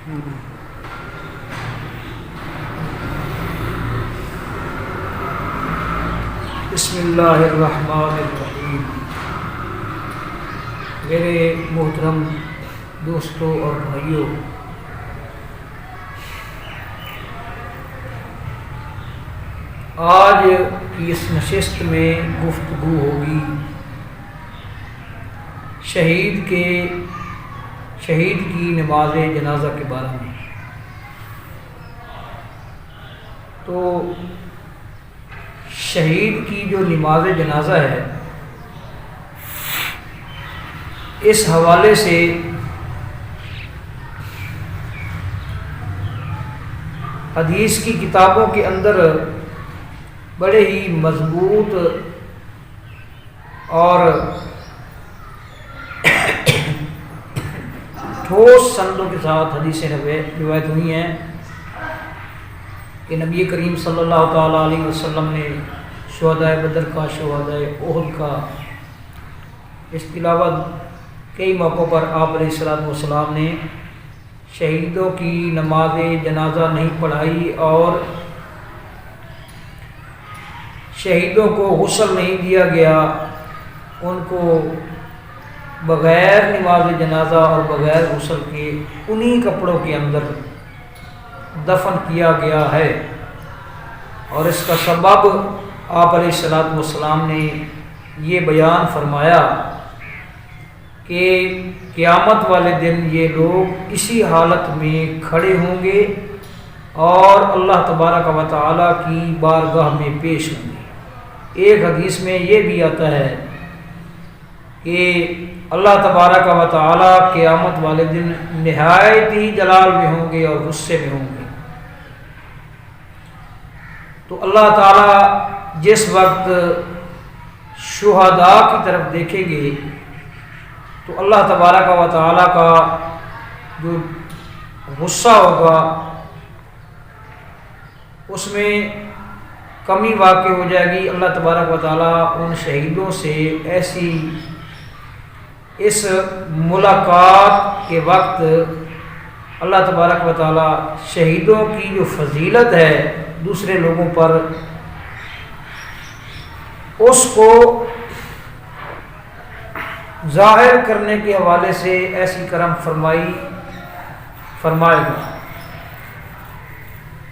بسم اللہ الرحمن الرحیم۔ میرے محترم دوستوں اور بھائیوں، آج کی اس نشست میں گفتگو ہوگی شہید کی نماز جنازہ کے بارے میں۔ تو شہید کی جو نماز جنازہ ہے، اس حوالے سے حدیث کی کتابوں کے اندر بڑے ہی مضبوط اور ٹھوس سندوں کے ساتھ حدیثیں روایت ہوئی ہیں کہ نبی کریم صلی اللہ تعالیٰ علیہ وسلم نے شہداء بدر کا، شہداء احد کا، اس کے علاوہ کئی موقعوں پر آپ علیہ الصلوۃ والسلام نے شہیدوں کی نماز جنازہ نہیں پڑھائی اور شہیدوں کو غسل نہیں دیا گیا، ان کو بغیر نماز جنازہ اور بغیر غسل کے انہی کپڑوں کے اندر دفن کیا گیا ہے۔ اور اس کا سبب آپ علیہ الصلوۃ والسلام نے یہ بیان فرمایا کہ قیامت والے دن یہ لوگ اسی حالت میں کھڑے ہوں گے اور اللہ تبارک و تعالیٰ کی بارگاہ میں پیش ہوں گے۔ ایک حدیث میں یہ بھی آتا ہے کہ اللہ تبارک و تعالیٰ قیامت والے دن نہایت ہی جلال میں ہوں گے اور غصے میں ہوں گے۔ تو اللہ تعالیٰ جس وقت شہداء کی طرف دیکھیں گے تو اللہ تبارک و تعالیٰ کا جو غصہ ہوگا اس میں کمی واقع ہو جائے گی۔ اللہ تبارک و تعالیٰ ان شہیدوں سے ایسی اس ملاقات کے وقت اللہ تبارک و تعالیٰ شہیدوں کی جو فضیلت ہے دوسرے لوگوں پر، اس کو ظاہر کرنے کے حوالے سے ایسی کرم فرمائے گا۔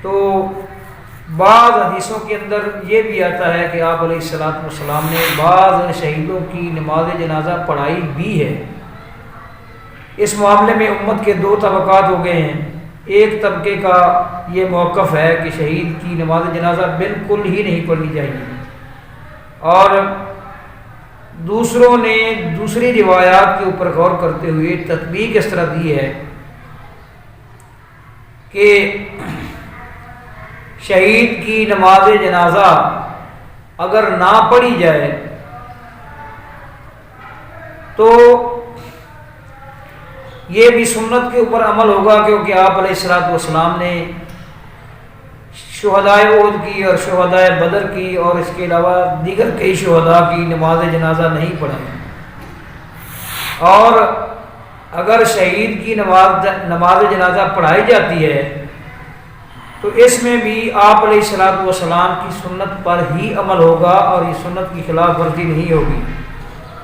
تو بعض حدیثوں کے اندر یہ بھی آتا ہے کہ آپ علیہ الصلوۃ والسلام نے بعض شہیدوں کی نماز جنازہ پڑھائی بھی ہے۔ اس معاملے میں امت کے دو طبقات ہو گئے ہیں۔ ایک طبقے کا یہ موقف ہے کہ شہید کی نماز جنازہ بالکل ہی نہیں پڑھنی چاہیے، اور دوسروں نے دوسری روایات کے اوپر غور کرتے ہوئے تطبیق اس طرح دی ہے کہ شہید کی نماز جنازہ اگر نہ پڑھی جائے تو یہ بھی سنت کے اوپر عمل ہوگا، کیونکہ آپ علیہ الصلوۃ والسلام نے شہداء احد کی اور شہداء بدر کی اور اس کے علاوہ دیگر کئی شہداء کی نماز جنازہ نہیں پڑھائی۔ اور اگر شہید کی نماز جنازہ پڑھائی جاتی ہے تو اس میں بھی آپ علیہ الصلوۃ والسلام کی سنت پر ہی عمل ہوگا اور یہ سنت کی خلاف ورزی نہیں ہوگی۔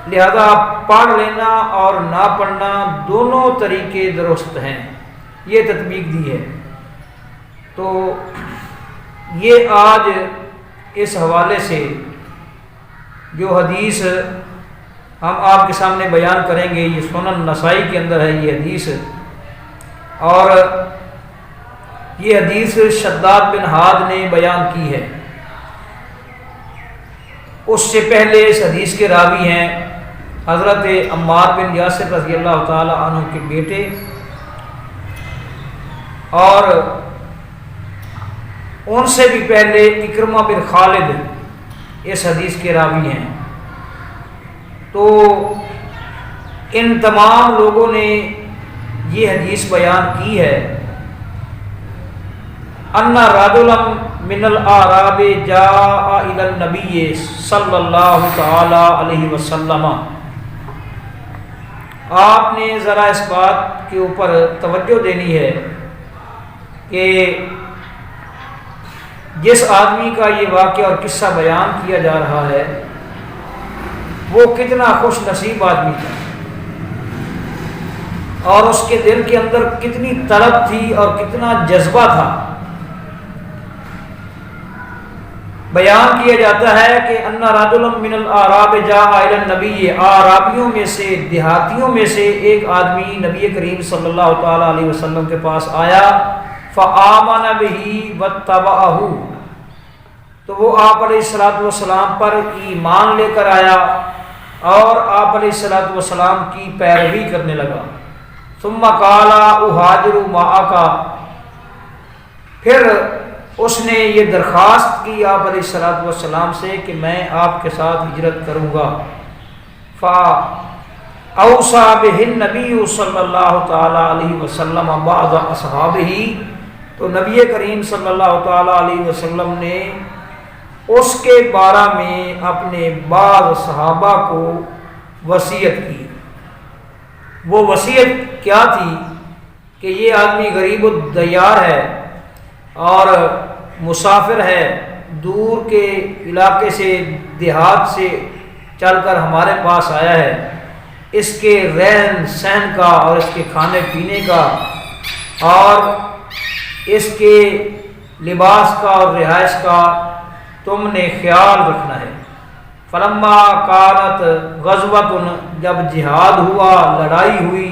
لہذا پڑھ لینا اور نہ پڑھنا دونوں طریقے درست ہیں، یہ تطبیق دی ہے۔ تو یہ آج اس حوالے سے جو حدیث ہم آپ کے سامنے بیان کریں گے، یہ سنن نسائی کے اندر ہے یہ حدیث، اور یہ حدیث شداد بن حاد نے بیان کی ہے۔ اس سے پہلے اس حدیث کے راوی ہیں حضرت عمار بن یاسر رضی اللہ تعالی عنہ کے بیٹے، اور ان سے بھی پہلے اکرمہ بن خالد اس حدیث کے راوی ہیں۔ تو ان تمام لوگوں نے یہ حدیث بیان کی ہے ان رجلا من الاعراب جاء الى النبی صلی اللہ تعالی علیہ وسلم، آپ نے ذرا اس بات کے اوپر توجہ دینی ہے کہ جس آدمی کا یہ واقعہ اور قصہ بیان کیا جا رہا ہے وہ کتنا خوش نصیب آدمی تھا، اور اس کے دل کے اندر کتنی طلب تھی اور کتنا جذبہ تھا۔ بیان کیا جاتا ہے کہ ان رجلا من الاعراب جاء الى النبی، اعرابیوں میں سے، دیہاتیوں میں سے ایک آدمی نبی کریم صلی اللہ تعالی علیہ وسلم کے پاس آیا، فآمن به واتبعه، تو وہ آپ علیہ الصلوۃ والسلام پر ایمان لے کر آیا اور آپ علیہ الصلوۃ والسلام کی پیروی کرنے لگا۔ ثم قال اهاجر معك، پھر اس نے یہ درخواست کی آپ علیہ الصلوۃ والسلام سے کہ میں آپ کے ساتھ ہجرت کروں گا۔ فاوصى به النبي صلی اللہ تعالی علیہ وسلم بعض اصحابہ، تو نبی کریم صلی اللہ تعالی علیہ وسلم نے اس کے بارے میں اپنے بعض صحابہ کو وصیت کی۔ وہ وصیت کیا تھی کہ یہ آدمی غریب الدیار ہے اور مسافر ہے، دور کے علاقے سے، دیہات سے چل کر ہمارے پاس آیا ہے، اس کے رہن سہن کا اور اس کے کھانے پینے کا اور اس کے لباس کا اور رہائش کا تم نے خیال رکھنا ہے۔ فلما کانت غزوۃ، جب جہاد ہوا، لڑائی ہوئی،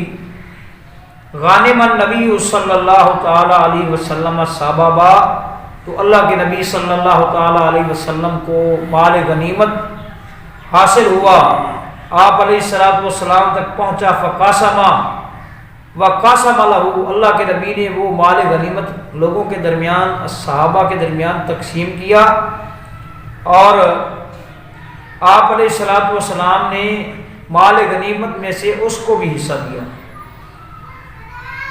غانم النبی صلی اللہ تعالی علیہ وسلم سبابا، تو اللہ کے نبی صلی اللہ تعالی علیہ وسلم کو مال غنیمت حاصل ہوا، آپ علیہ الصلوۃ والسلام تک پہنچا۔ فقاسما وقاسم له، اللہ کے نبی نے وہ مال غنیمت لوگوں کے درمیان، صحابہ کے درمیان تقسیم کیا، اور آپ علیہ الصلوۃ والسلام نے مال غنیمت میں سے اس کو بھی حصہ دیا۔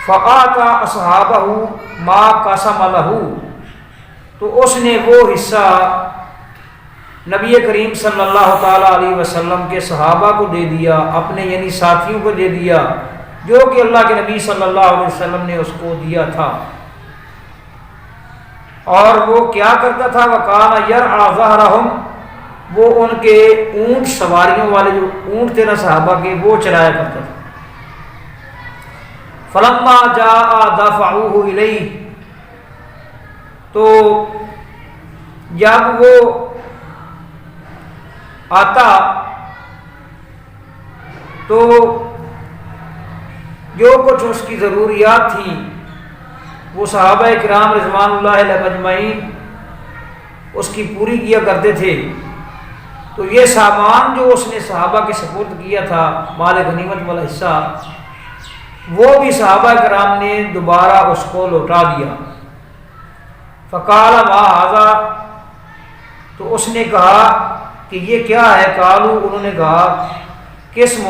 فآتا اصحابہ ما قسم له، تو اس نے وہ حصہ نبی کریم صلی اللہ تعالی علیہ وسلم کے صحابہ کو دے دیا، اپنے یعنی ساتھیوں کو دے دیا، جو کہ اللہ کے نبی صلی اللہ علیہ وسلم نے اس کو دیا تھا۔ اور وہ کیا کرتا تھا؟ وَكَانَ يَرْعَى ظَهْرَهُمْ، وہ ان کے اونٹ سواریوں والے جو اونٹ تھے نا صحابہ کے، وہ چلایا کرتا تھا۔ فَلَمَّا جَاءَ دَفَعُوهُ إِلَيْهِ، تو جب وہ آتا تو جو کچھ اس کی ضروریات تھیں وہ صحابہ کرام رضوان اللہ علیہم اجمعین اس کی پوری کیا کرتے تھے۔ تو یہ سامان جو اس نے صحابہ کے سپرد کیا تھا، مال غنیمت والا حصہ، وہ بھی صحابہ کرام نے دوبارہ اس کو لوٹا دیا۔ فقال ما ھذا، تو اس نے کہا کہ یہ کیا ہے؟ قالوا، انہوں نے کہا قسم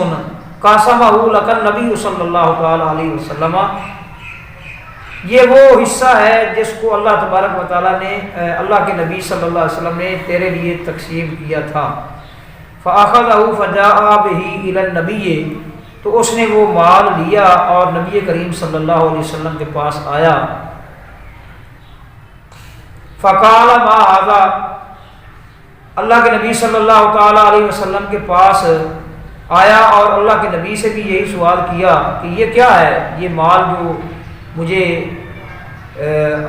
قاسمہ لک النبی صلی اللہ تعالی علیہ وسلم، یہ وہ حصہ ہے جس کو اللہ تبارک و تعالیٰ نے، اللہ کے نبی صلی اللہ علیہ وسلم نے تیرے لیے تقسیم کیا تھا۔ فأخذہ فجاء بہ الی النبی، تو اس نے وہ مال لیا اور نبی کریم صلی اللہ علیہ وسلم کے پاس آیا۔ فقال ما ھذا، اللہ کے نبی صلی اللہ تعالی علیہ وسلم کے پاس آیا اور اللہ کے نبی سے بھی یہی سوال کیا کہ یہ کیا ہے؟ یہ مال جو مجھے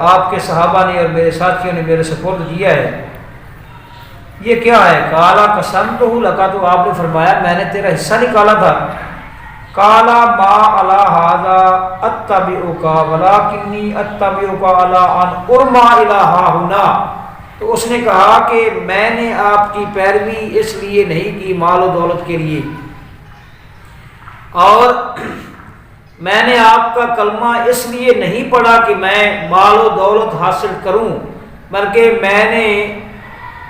آپ کے صحابہ نے اور میرے ساتھیوں نے میرے سپرد کیا ہے، یہ کیا ہے؟ قالا قسمتہ لک، تو آپ نے فرمایا میں نے تیرا حصہ نکالا تھا۔ قالا ما علی ھذا اتبعک ولکنی اتبعک علی ان ارمی الی ھاہنا، تو اس نے کہا کہ میں نے آپ کی پیروی اس لیے نہیں کی مال و دولت کے لیے، اور میں نے آپ کا کلمہ اس لیے نہیں پڑھا کہ میں مال و دولت حاصل کروں، بلکہ میں نے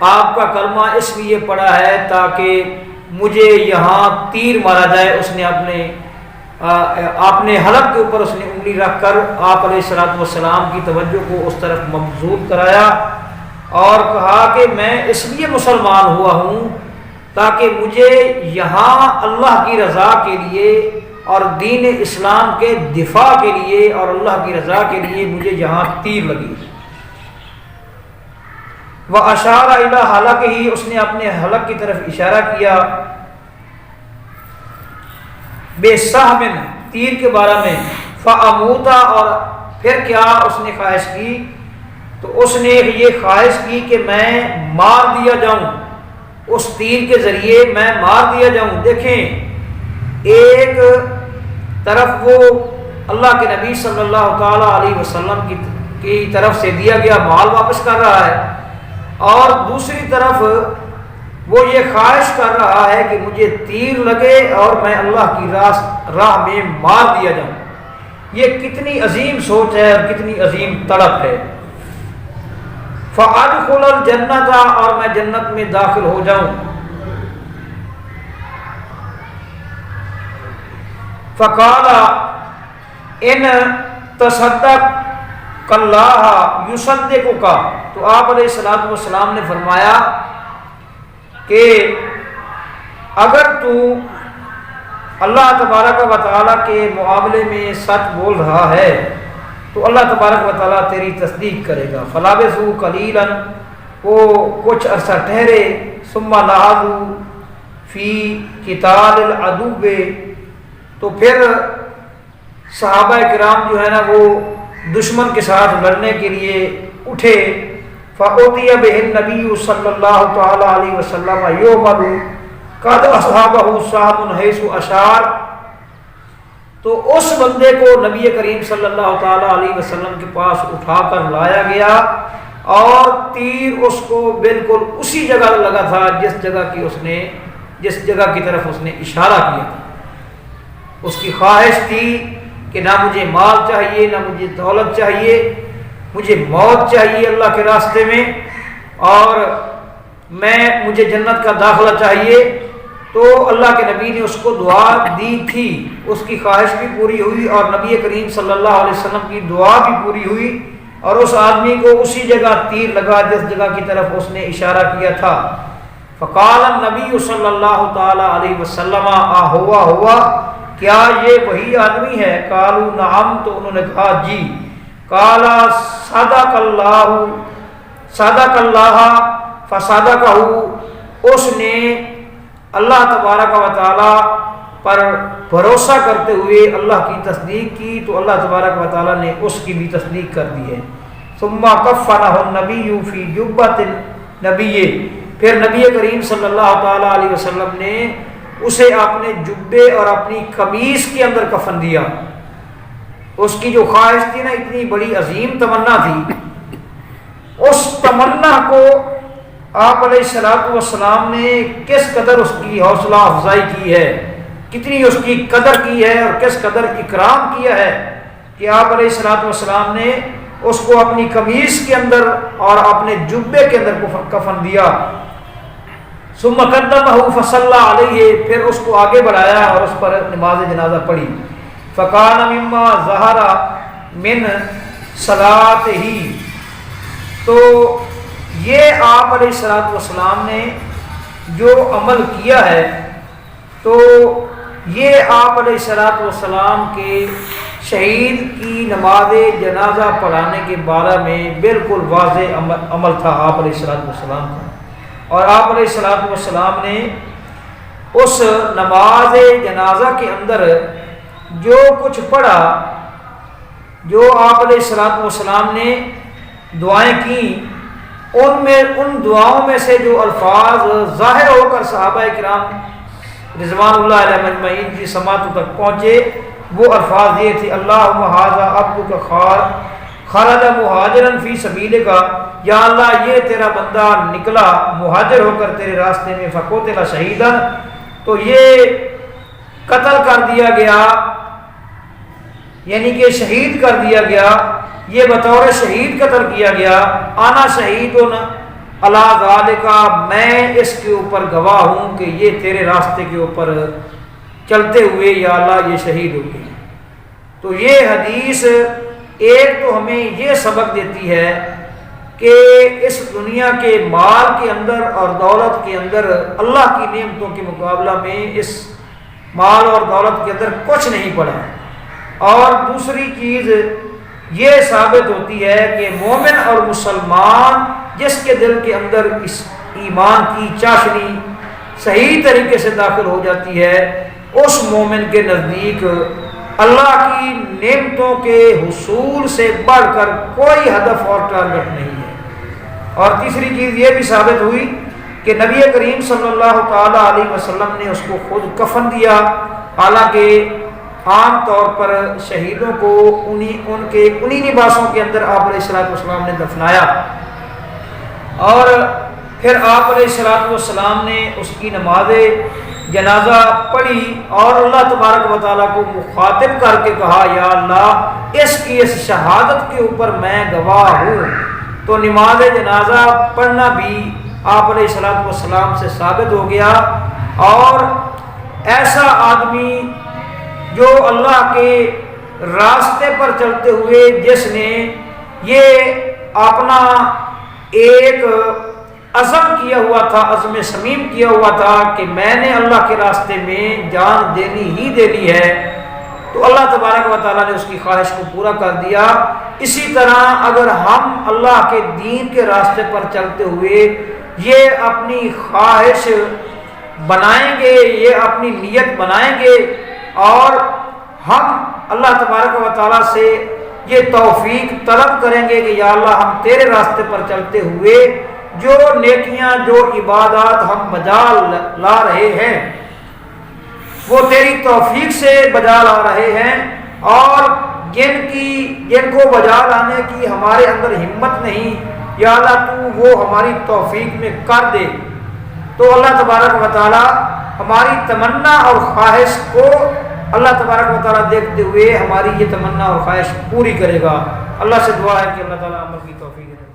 آپ کا کلمہ اس لیے پڑھا ہے تاکہ مجھے یہاں تیر مارا جائے۔ اس نے اپنے حلق کے اوپر اس نے انگلی رکھ کر آپ علیہ الصلوۃ والسلام کی توجہ کو اس طرف مبذول کرایا اور کہا کہ میں اس لیے مسلمان ہوا ہوں تاکہ مجھے یہاں اللہ کی رضا کے لیے اور دین اسلام کے دفاع کے لیے اور اللہ کی رضا کے لیے مجھے جہاں تیر لگی۔ وَأَشَارَ إِلَىٰ حَلَقِهِ، اس نے اپنے حلق کی طرف اشارہ کیا، بِسَہْمٍ، تیر کے بارے میں، فَأَمُوتَ، اور پھر کیا اس نے خواہش کی؟ تو اس نے یہ خواہش کی کہ میں مار دیا جاؤں، اس تیر کے ذریعے میں مار دیا جاؤں۔ دیکھیں، ایک طرف وہ اللہ کے نبی صلی اللہ تعالی علیہ وسلم کی طرف سے دیا گیا مال واپس کر رہا ہے، اور دوسری طرف وہ یہ خواہش کر رہا ہے کہ مجھے تیر لگے اور میں اللہ کی راہ میں مار دیا جاؤں۔ یہ کتنی عظیم سوچ ہے اور کتنی عظیم تڑپ ہے۔ فَأَدْخُلَ الْجَنَّةَ، اور میں جنت میں داخل ہو جاؤں۔ فَقَالَ إِنْ تَصَدَّقَ اللَّهَ يُصَدِّقُكَ، تو آپ علیہ السلام نے فرمایا کہ اگر تو اللہ تبارک و تعالیٰ کے معاملے میں سچ بول رہا ہے تو اللہ تبارک و تعالیٰ تیری تصدیق کرے گا۔ فَلَبِثُوا قَلِيلًا، وہ کچھ عرصہ ٹھہرے، ثُمَّ نَهَضُوا فِي قِتَالِ الْعَدُوِّ، تو پھر صحابہ کرام جو ہے نا وہ دشمن کے ساتھ لڑنے کے لیے اٹھے۔ فَأُتِيَ بِهِ النَّبِيُّ صلی اللہ تعالی علیہ وسلم يُحْمَلُ قَدْ أَصْحَابَهُ سَهْمٌ حَيْثُ أَشَارَ، تو اس بندے کو نبی کریم صلی اللہ تعالی علیہ وسلم کے پاس اٹھا کر لایا گیا، اور تیر اس کو بالکل اسی جگہ لگا تھا جس جگہ کی طرف اس نے اشارہ کیا تھا۔ اس کی خواہش تھی کہ نہ مجھے مال چاہیے، نہ مجھے دولت چاہیے، مجھے موت چاہیے اللہ کے راستے میں، اور مجھے جنت کا داخلہ چاہیے۔ تو اللہ کے نبی نے اس کو دعا دی تھی، اس کی خواہش بھی پوری ہوئی، اور نبی کریم صلی اللہ علیہ وسلم کی دعا بھی پوری ہوئی، اور اس آدمی کو اسی جگہ تیر لگا جس جگہ کی طرف اس نے اشارہ کیا تھا۔ فقال النبی صلی اللہ تعالی علیہ وسلم ہوا، کیا یہ وہی آدمی ہے؟ قالوا نعم، تو انہوں نے کہا جی۔ قال صدق اللہ فصدقہ، اس نے اللہ تبارک و تعالی پر بھروسہ کرتے ہوئے اللہ کی تصدیق کی، تو اللہ تبارک و تعالی نے اس کی بھی تصدیق کر دی ہے۔ ثم کفنہ النبی فی جبۃ النبی، پھر نبی کریم صلی اللہ تعالی علیہ وسلم نے اسے اپنے جبے اور اپنی قمیص کے اندر کفن دیا۔ اس کی جو خواہش تھی نا، اتنی بڑی عظیم تمنا تھی، اس تمنا کو آپ علیہ السلام نے کس قدر اس کی حوصلہ افزائی کی ہے، کتنی اس کی قدر کی ہے اور کس قدر اکرام کیا ہے کہ آپ علیہ السلام نے اس کو اپنی قمیص کے اندر اور اپنے جبے کے اندر کفن دیا۔ ثم قدمہ فصلی علیہ، پھر اس کو آگے بڑھایا اور اس پر نماز جنازہ پڑھی۔ فکان مما ظہر من صلاتہ، تو یہ آپ علیہ السلام نے جو عمل کیا ہے، تو یہ آپ علیہ السلام کے شہید کی نماز جنازہ پڑھانے کے بارے میں بالکل واضح عمل تھا آپ علیہ السلام کا، اور آپ علیہ السلام نے اس نماز جنازہ کے اندر جو کچھ پڑھا، جو آپ علیہ السلام نے دعائیں کی، ان دعاؤں میں سے جو الفاظ ظاہر ہو کر صحابہ کرام رضوان اللہ علیہ مجمعین کی سماعتوں تک پہنچے، وہ الفاظ یہ تھے: اللہم ھذا عبدک خرج مہاجرا فی سبیلک، یا اللہ یہ تیرا بندہ نکلا مہاجر ہو کر تیرے راستے میں، فقتل شہیدا، تو یہ قتل کر دیا گیا، یعنی کہ شہید کر دیا گیا، یہ بطور شہید قتل کیا گیا۔ انا شہید علی ذالک، میں اس کے اوپر گواہ ہوں کہ یہ تیرے راستے کے اوپر چلتے ہوئے یا اللہ یہ شہید ہو گئے۔ تو یہ حدیث ایک تو ہمیں یہ سبق دیتی ہے کہ اس دنیا کے مال کے اندر اور دولت کے اندر اللہ کی نعمتوں کے مقابلہ میں اس مال اور دولت کے اندر کچھ نہیں پڑا۔ اور دوسری چیز یہ ثابت ہوتی ہے کہ مومن اور مسلمان جس کے دل کے اندر اس ایمان کی چاشنی صحیح طریقے سے داخل ہو جاتی ہے، اس مومن کے نزدیک اللہ کی نعمتوں کے حصول سے بڑھ کر کوئی ہدف اور ٹارگٹ نہیں ہے۔ اور تیسری چیز یہ بھی ثابت ہوئی کہ نبی کریم صلی اللہ تعالیٰ علیہ وسلم نے اس کو خود کفن دیا، حالانکہ عام طور پر شہیدوں کو انہی لباسوں کے اندر آپ علیہ السلام نے دفنایا، اور پھر آپ علیہ السلام نے اس کی نماز جنازہ پڑھی اور اللہ تبارک و تعالیٰ کو مخاطب کر کے کہا یا اللہ اس کی اس شہادت کے اوپر میں گواہ ہوں۔ تو نماز جنازہ پڑھنا بھی آپ علیہ السلام سے ثابت ہو گیا۔ اور ایسا آدمی جو اللہ کے راستے پر چلتے ہوئے جس نے یہ اپنا ایک عزم کیا ہوا تھا، عزم صمیم کیا ہوا تھا کہ میں نے اللہ کے راستے میں جان دینی ہی دینی ہے، تو اللہ تبارک و تعالیٰ نے اس کی خواہش کو پورا کر دیا۔ اسی طرح اگر ہم اللہ کے دین کے راستے پر چلتے ہوئے یہ اپنی خواہش بنائیں گے، یہ اپنی نیت بنائیں گے، اور ہم اللہ تبارک و تعالیٰ سے یہ توفیق طلب کریں گے کہ یا اللہ ہم تیرے راستے پر چلتے ہوئے جو نیکیاں، جو عبادات ہم بجا لا رہے ہیں وہ تیری توفیق سے بجا لا رہے ہیں، اور جن کو بجا لانے کی ہمارے اندر ہمت نہیں، یا اللہ تو وہ ہماری توفیق میں کر دے، تو اللہ تبارک و تعالیٰ ہماری تمنا اور خواہش کو اللہ تبارک و تعالیٰ دیکھتے ہوئے ہماری یہ تمنا اور خواہش پوری کرے گا۔ اللہ سے دعا ہے کہ اللہ تعالیٰ عمل کی توفیق دے۔